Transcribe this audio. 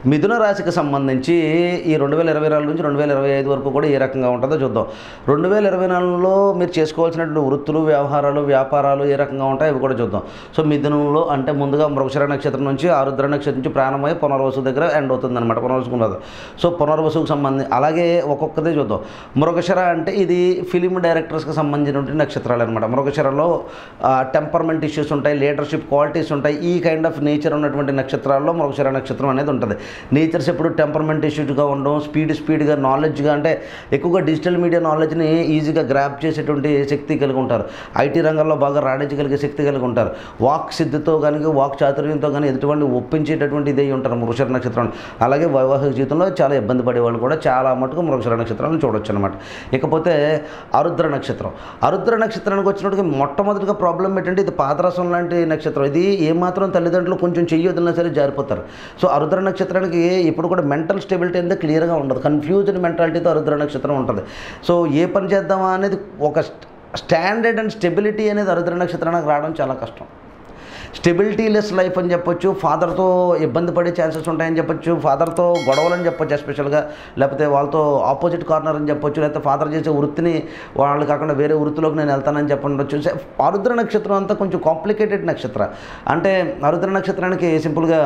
మిథున రాశికి సంబంధించి ఈ 2024 నుంచి 2025 వరకు కూడా ఏ రకంగా ఉంటుందో చూద్దాం. 2024లో మీరు చేసుకోవాల్సినటువంటి వృత్తులు, వ్యవహారాలు, వ్యాపారాలు ఏ రకంగా ఉంటాయో అవి కూడా చూద్దాం. సో మిథునంలో అంటే ముందుగా మృగశిర నక్షత్రం నుంచి ఆరుద్ర నక్షత్రం నుంచి ప్రారంభమై పునర్వసు దగ్గర ఎండ్ అవుతుందన్నమాట. పునర్వసుకు ఉండదు. సో పునర్వసుకు సంబంధించి అలాగే ఒక్కొక్కదే చూద్దాం. మృగశిర అంటే ఇది ఫిలిం డైరెక్టర్స్కి సంబంధించినటువంటి నక్షత్రాలు అనమాట. మృగశిరలో టెంపర్మెంట్ ఇష్యూస్ ఉంటాయి, లీడర్షిప్ క్వాలిటీస్ ఉంటాయి. ఈ కైండ్ ఆఫ్ నేచర్ ఉన్నటువంటి నక్షత్రాల్లో మృగశిర నక్షత్రం అనేది ఉంటుంది. నేచర్స్ ఎప్పుడు టెంపర్మెంట్ ఇష్యూస్గా ఉండడం, స్పీడ్గా నాలెడ్జ్గా అంటే ఎక్కువగా డిజిటల్ మీడియా నాలెడ్జ్ని ఈజీగా గ్రాప్ చేసేటువంటి శక్తి కలిగి ఉంటారు. ఐటీ రంగంలో బాగా రాణించగలిగే శక్తి కలిగి ఉంటారు. వాక్ సిద్ధితో కానీ వాక్ చాతుర్యంతో కానీ ఎటువంటి ఒప్పించేటటువంటి ఇదే ఉంటారు మృగశిర నక్షత్రం. అలాగే వైవాహిక జీవితంలో చాలా ఇబ్బంది పడేవాళ్ళు కూడా చాలా మటుకు మృగశిర నక్షత్రాలను చూడొచ్చు అనమాట. ఇకపోతే ఆరుద్ర నక్షత్రం. ఆరుద్ర నక్షత్రానికి వచ్చినట్టుగా మొట్టమొదటిగా ప్రాబ్లం ఏంటంటే ఇది పాదరసం లాంటి నక్షత్రం. ఇది ఏమాత్రం తల్లిదండ్రులు కొంచెం చెయ్యి వదిలినా సరే జారిపోతారు. సో ఆరుద్ర నక్షత్రానికి ఇప్పుడు కూడా మెంటల్ స్టెబిలిటీ అనేది క్లియర్గా ఉండదు. కన్ఫ్యూజ్డ్ మెంటాలిటీతో ఆరుద్ర నక్షత్రం ఉంటుంది. సో ఏ పని చేద్దామా అనేది ఒక స్టాండర్డ్ అండ్ స్టెబిలిటీ అనేది ఆరుద్ర నక్షత్రానికి రావడం చాలా కష్టం. స్టెబిలిటీ లెస్ లైఫ్ అని చెప్పొచ్చు. ఫాదర్తో ఇబ్బంది పడే ఛాన్సెస్ ఉంటాయని చెప్పొచ్చు. ఫాదర్తో గొడవలని చెప్పొచ్చు ఎస్పెషల్గా. లేకపోతే వాళ్ళతో ఆపోజిట్ కార్నర్ అని చెప్పొచ్చు. లేకపోతే ఫాదర్ చేసే వృత్తిని వాళ్ళు కాకుండా వేరే వృత్తిలోకి నేను వెళ్తానని చెప్పండొచ్చు. ఆరుద్ర నక్షత్రం అంతా కొంచెం కాంప్లికేటెడ్ నక్షత్రం. అంటే ఆరుద్ర నక్షత్రానికి సింపుల్గా